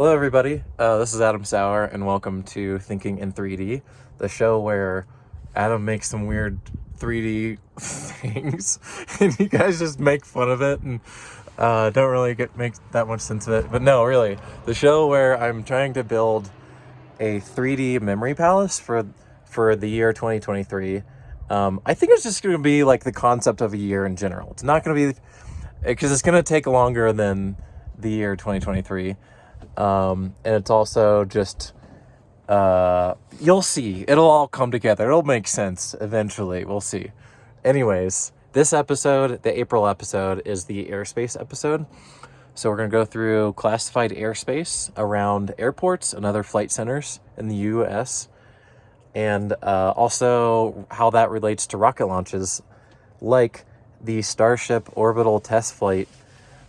Hello everybody, this is Adam Sauer and welcome to Thinking in 3D, the show where Adam makes some weird 3D things and you guys just make fun of it and don't really make that much sense of it. But no, really, the show where I'm trying to build a 3D memory palace for the year 2023. I think it's just going to be like the concept of a year in general. It's not going to be, because it's going to take longer than the year 2023. And it's also just, you'll see, it'll all come together. It'll make sense eventually. We'll see. Anyways, this episode, the April episode, is the airspace episode. So we're going to go through classified airspace around airports and other flight centers in the US. And also how that relates to rocket launches, like the Starship Orbital Test Flight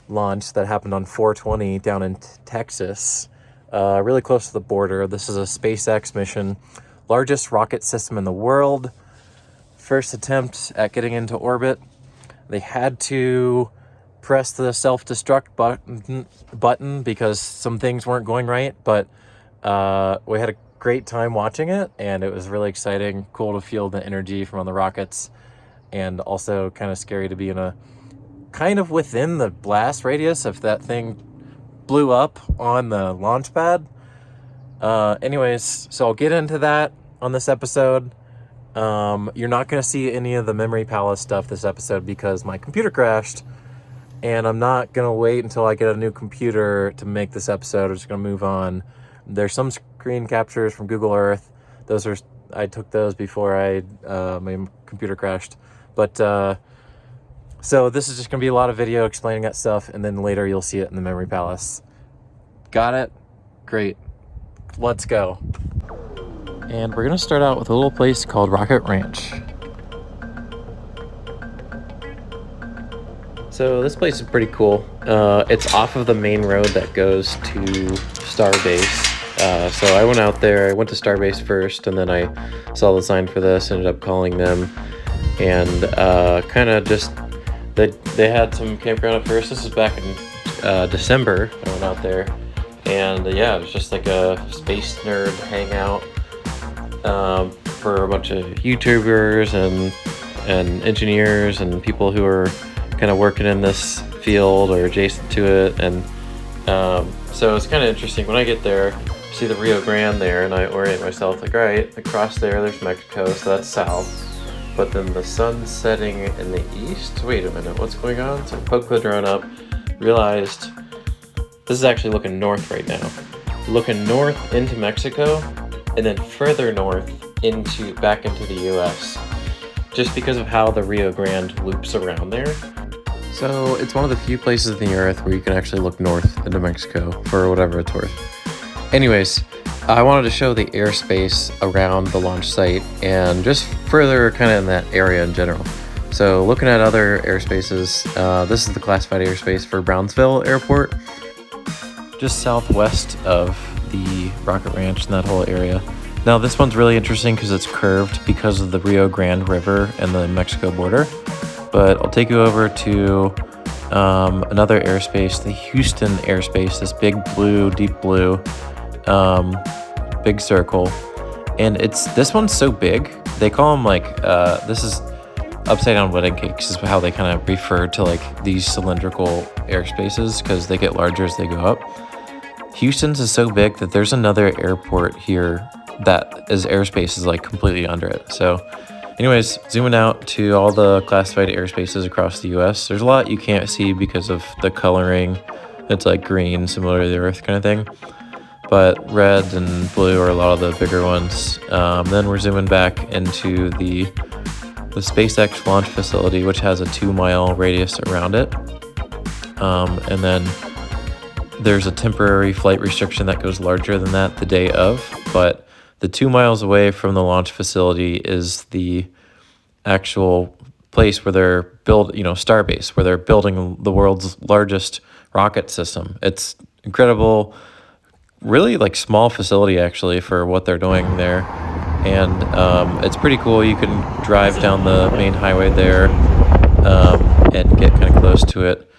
launch that happened on 4/20 down in Texas, really close to the border. This is a SpaceX mission, largest rocket system in the world. First attempt at getting into orbit. They had to press the self-destruct button because some things weren't going right, but we had a great time watching it, and it was really exciting, cool to feel the energy from the rockets, and also kind of scary to be in a kind of within the blast radius if that thing blew up on the launch pad. Anyways, so I'll get into that on this episode. You're not going to see any of the memory palace stuff this episode because my computer crashed, and I'm not going to wait until I get a new computer to make this episode. I'm just going to move on. There's some screen captures from Google Earth. I took those before my computer crashed. But so this is just going to be a lot of video explaining that stuff, and then later you'll see it in the memory palace. Got it? Great. Let's go. And we're going to start out with a little place called Rocket Ranch. So this place is pretty cool. It's off of the main road that goes to Starbase. So I went out there, I went to Starbase first, and then I saw the sign for this, ended up calling them, and kind of just, they had some campground at first. This is back in December. I went out there, and yeah, it was just like a space nerd hangout for a bunch of YouTubers and engineers and people who are kind of working in this field or adjacent to it. And so it's kind of interesting when I get there, see the Rio Grande there, and I orient myself like, all right, across there's Mexico, so that's south. But then the sun's setting in the east. Wait a minute, what's going on? So I poked the drone up, realized this is actually looking north right now. Looking north into Mexico, and then further north back into the US. Just because of how the Rio Grande loops around there. So it's one of the few places in the earth where you can actually look north into Mexico for whatever it's worth. Anyways, I wanted to show the airspace around the launch site and just further kind of in that area in general. So looking at other airspaces, this is the classified airspace for Brownsville Airport, just southwest of the Rocket Ranch and that whole area. Now this one's really interesting because it's curved because of the Rio Grande River and the Mexico border. But I'll take you over to another airspace, the Houston airspace, this big blue, deep blue, big circle. And this one's so big, they call them like, this is upside down wedding cakes is how they kind of refer to like these cylindrical airspaces because they get larger as they go up. Houston's is so big that there's another airport here that is airspace is like completely under it. So anyways, zooming out to all the classified airspaces across the US, there's a lot you can't see because of the coloring. It's like green, similar to the Earth kind of thing. But red and blue are a lot of the bigger ones. Then we're zooming back into the SpaceX launch facility, which has a 2-mile radius around it. And then there's a temporary flight restriction that goes larger than that the day of, but the 2 miles away from the launch facility is the actual place where they're Starbase, where they're building the world's largest rocket system. It's incredible, really like small facility actually for what they're doing there. And it's pretty cool. You can drive down the main highway there and get kind of close to it.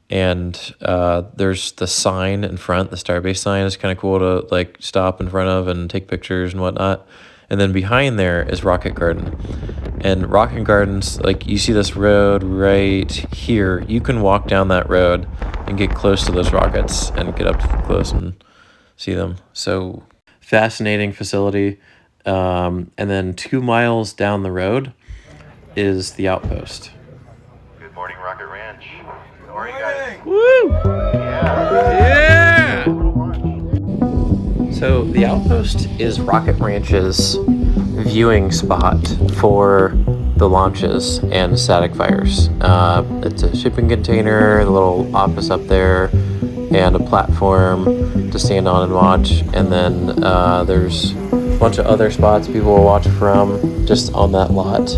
And there's the sign in front. The Starbase sign is kind of cool to like stop in front of and take pictures and whatnot. And then behind there is Rocket Garden. And Rocket Gardens, like you see this road right here. You can walk down that road and get close to those rockets and get up close and see them. So fascinating facility. And then 2 miles down the road is the Outpost. Good morning, Rocket Ranch. How are you guys? Woo! Yeah! So the Outpost is Rocket Ranch's viewing spot for the launches and static fires. It's a shipping container, a little office up there, and a platform to stand on and watch. And then there's a bunch of other spots people will watch from just on that lot.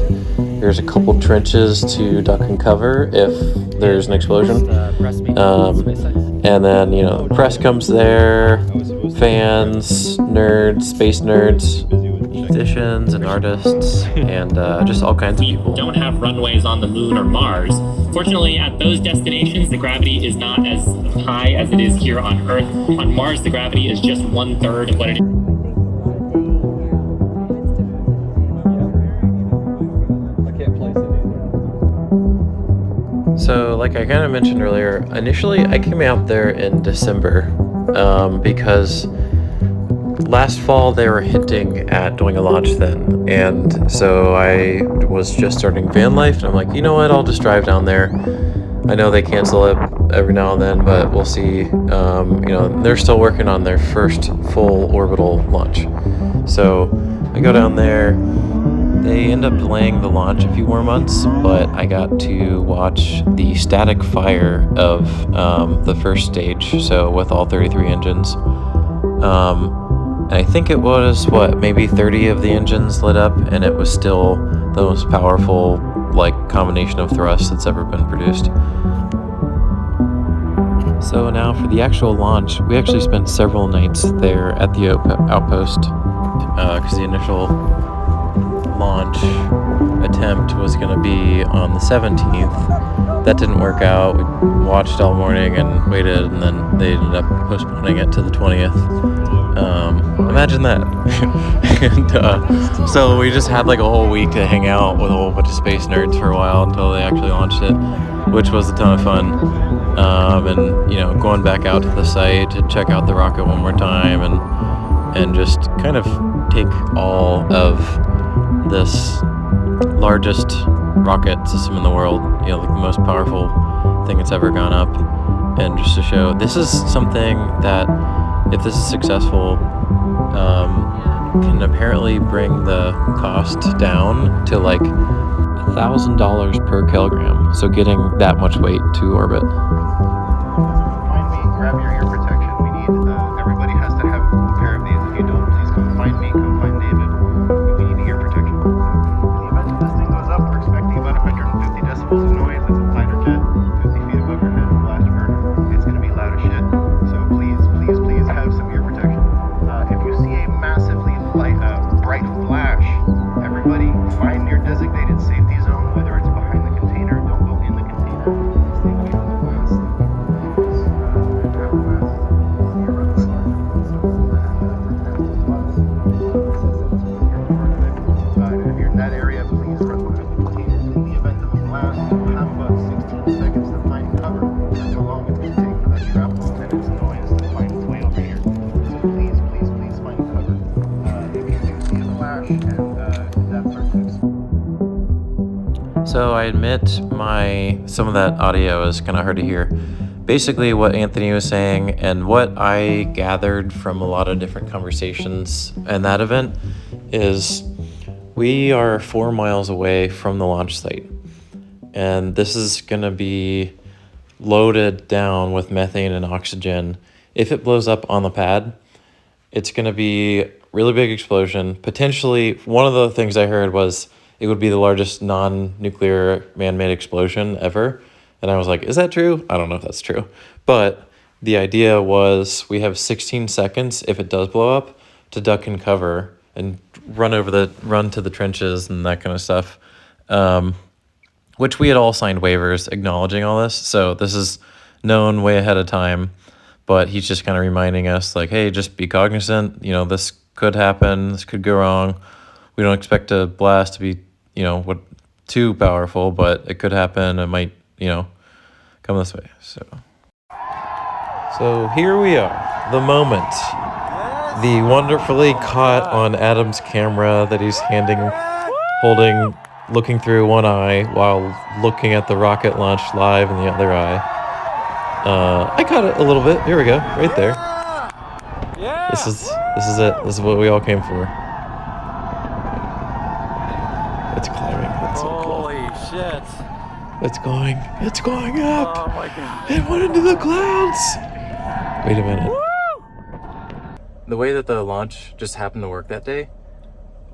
There's a couple trenches to duck and cover if there's an explosion. And then, you know, press comes there, fans, nerds, space nerds, musicians and artists, and just all kinds of people. We don't have runways on the moon or Mars. Fortunately, at those destinations, the gravity is not as high as it is here on Earth. On Mars, the gravity is just 1/3 of what it is. So, like I kind of mentioned earlier, initially I came out there in December because last fall they were hinting at doing a launch then, and so I was just starting van life, and I'm like, you know what, I'll just drive down there. I know they cancel it every now and then, but we'll see. You know, they're still working on their first full orbital launch. So I go down there. They end up delaying the launch a few more months, but I got to watch the static fire of the first stage, so with all 33 engines. And I think it was, maybe 30 of the engines lit up, and it was still the most powerful, like, combination of thrust that's ever been produced. So now for the actual launch, we actually spent several nights there at the Outpost, because the initial launch attempt was going to be on the 17th. That didn't work out. We watched all morning and waited, and then they ended up postponing it to the 20th. Imagine that. And so we just had like a whole week to hang out with a whole bunch of space nerds for a while until they actually launched it, which was a ton of fun. And you know, going back out to the site to check out the rocket one more time and just kind of take all of this largest rocket system in the world, you know, like the most powerful thing that's ever gone up, and just to show this is something that, if this is successful, can apparently bring the cost down to like $1,000 per kilogram. So getting that much weight to orbit. Find me, grab your ear protection. We need, everybody has to have a pair of these. If you don't, please come find me, come find David. We need ear protection. In the event that this thing goes up, we're expecting about 150 decibels of noise. It's a fighter jet, 50 feet above your head, blast burner. It's going to be loud as shit. So please, please, please have some ear protection. If you see a massively bright flash, everybody find your designated safety zone, whether it's behind the container, don't go in the container. Stay away from the blast. If you're in that area, please run behind the containers. In the event of a blast, you'll have about 16 seconds to find cover. That's how long it's going to take for that shrapnel and its noise to find its way over here. So please, please, please find cover. If you do see a flash and that starts to explode. So I admit some of that audio is kind of hard to hear. Basically what Anthony was saying and what I gathered from a lot of different conversations in that event is we are 4 miles away from the launch site. And this is going to be loaded down with methane and oxygen. If it blows up on the pad, it's going to be a really big explosion. Potentially, one of the things I heard was it would be the largest non-nuclear man-made explosion ever. And I was like, is that true? I don't know if that's true. But the idea was we have 16 seconds, if it does blow up, to duck and cover and run to the trenches and that kind of stuff. Which we had all signed waivers acknowledging all this. So this is known way ahead of time, but he's just kind of reminding us like, hey, just be cognizant. You know, this could happen. This could go wrong. We don't expect a blast to be, you know, what too powerful, but it could happen. It might, you know, come this way. So here we are, the moment, the wonderfully caught on Adam's camera that he's holding, looking through one eye while looking at the rocket launch live in the other eye. I caught it a little bit. Here we go, right there. This is it. This is what we all came for. It's climbing. That's so cool. Holy shit! It's going up. Oh my god! It went into the clouds. Wait a minute. The way that the launch just happened to work that day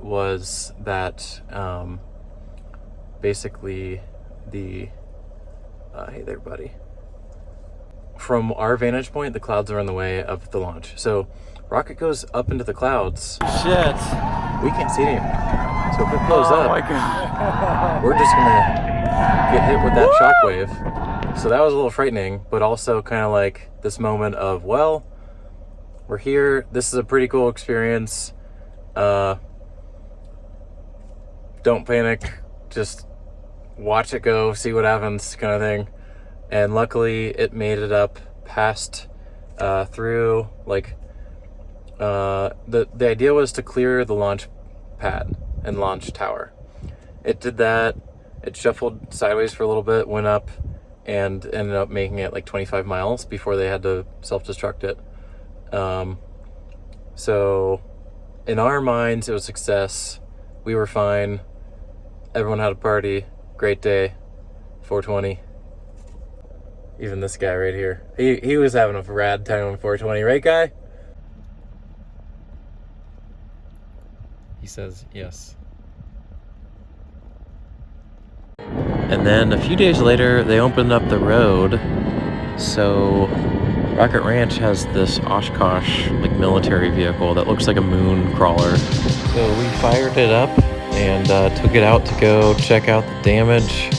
was that basically the hey there, buddy. From our vantage point, the clouds are in the way of the launch. So rocket goes up into the clouds. Shit! We can't see it anymore. So if it blows up, my god! we're just gonna get hit with that shockwave. So that was a little frightening, but also kind of like this moment of, well, we're here. This is a pretty cool experience. Don't panic. Just watch it go, see what happens, kind of thing. And luckily, it made it up past through like the idea was to clear the launch pad and launch tower. It did that. It shuffled sideways for a little bit, went up, and ended up making it like 25 miles before they had to self-destruct it. So in our minds, it was a success. We were fine. Everyone had a party. Great day. 420. Even this guy right here. He was having a rad time on 420, right, guy? He says yes. And then a few days later, they opened up the road. So Rocket Ranch has this Oshkosh like military vehicle that looks like a moon crawler. So we fired it up and took it out to go check out the damage,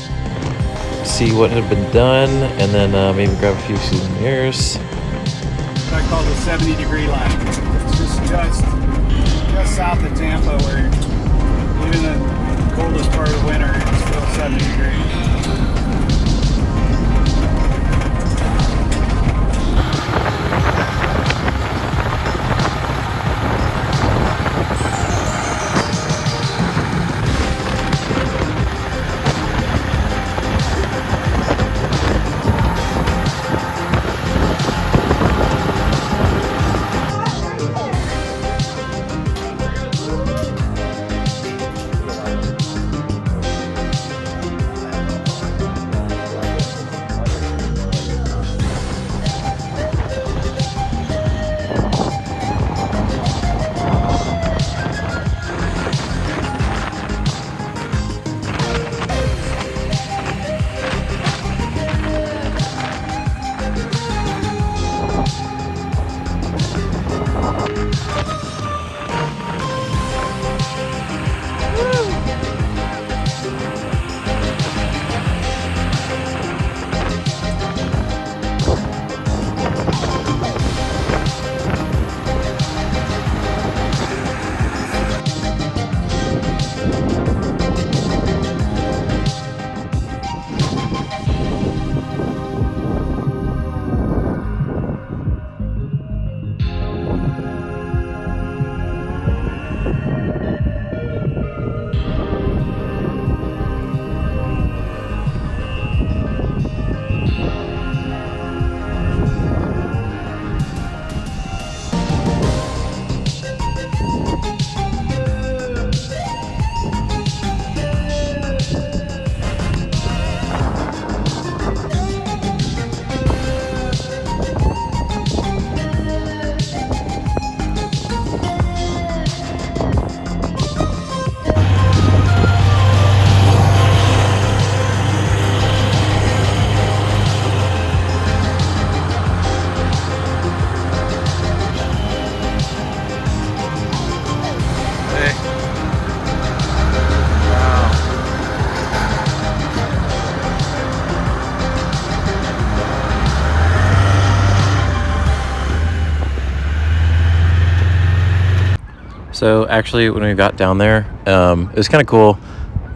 see what had been done, and then maybe grab a few souvenirs. What I call the 70-degree line. It's just south of Tampa, where even the coldest part of winter, it's still 70 degrees. So actually, when we got down there, it was kind of cool.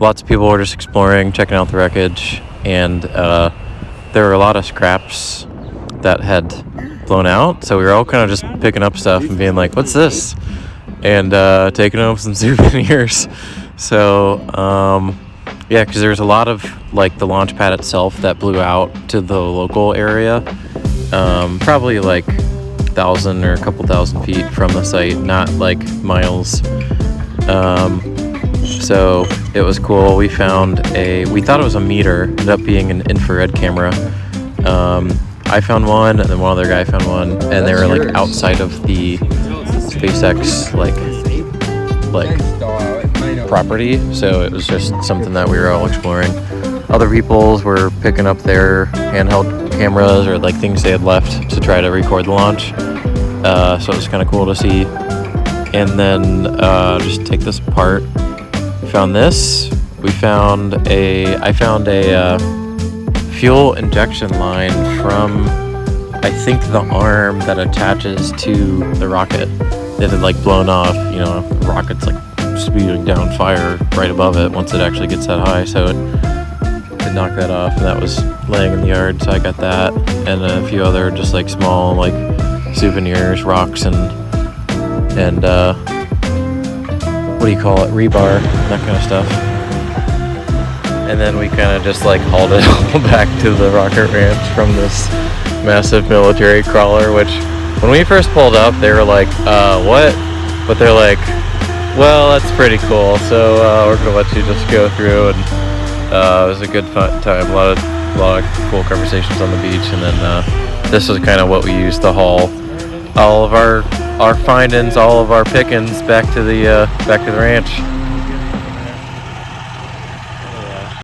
Lots of people were just exploring, checking out the wreckage, and there were a lot of scraps that had blown out. So we were all kind of just picking up stuff and being like, "What's this?" and taking home some souvenirs. So yeah, because there's a lot of like the launch pad itself that blew out to the local area, probably like 1,000 or a couple thousand feet from the site, not like miles. So it was cool. We found we thought it was a meter, ended up being an infrared camera. I found one, and then one other guy found one, and they were like outside of the SpaceX like property, so it was just something that we were all exploring. Other people's were picking up their handheld cameras or like things they had left to try to record the launch. So it was kind of cool to see. And then just take this apart. We found this. I found a fuel injection line from, I think, the arm that attaches to the rocket. It had like blown off, you know, the rocket's like spewing down fire right above it once it actually gets that high, so it knocked that off, and that was laying in the yard, so I got that, and a few other just like small like souvenirs, rocks, and what do you call it, rebar, that kind of stuff. And then we kind of just like hauled it all back to the rocket ranch from this massive military crawler, which when we first pulled up, they were like, what? But they're like, well, that's pretty cool, so we're gonna let you just go through. And it was a good fun time, a lot of cool conversations on the beach. And then this was kind of what we used to haul all of our findings, all of our pickings back to the ranch.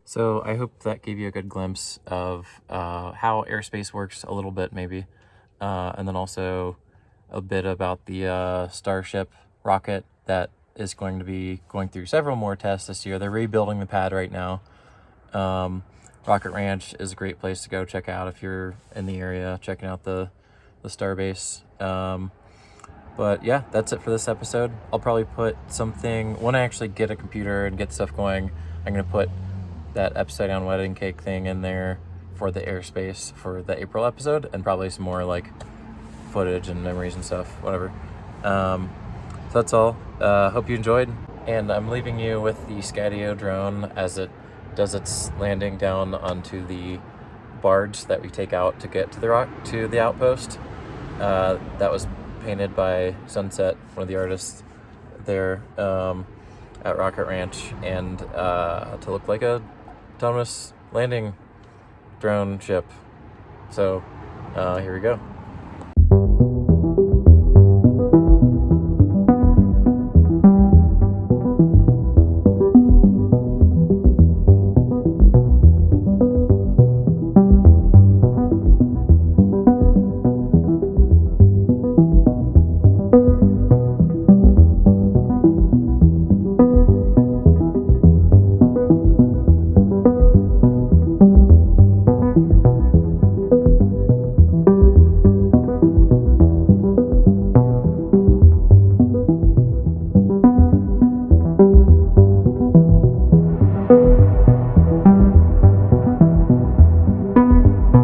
So I hope that gave you a good glimpse of how airspace works a little bit, maybe, and then also a bit about the Starship rocket that is going to be going through several more tests this year. They're rebuilding the pad right now. Rocket Ranch is a great place to go check out if you're in the area, checking out the Starbase. But yeah, that's it for this episode. I'll probably put something, when I actually get a computer and get stuff going, I'm going to put that upside down wedding cake thing in there for the airspace for the April episode, and probably some more like footage and memories and stuff, whatever. So that's all. Hope you enjoyed, and I'm leaving you with the Skydio drone as it does its landing down onto the barge that we take out to get to the outpost. That was painted by Sunset, one of the artists there at Rocket Ranch, and to look like a autonomous landing drone ship. So here we go.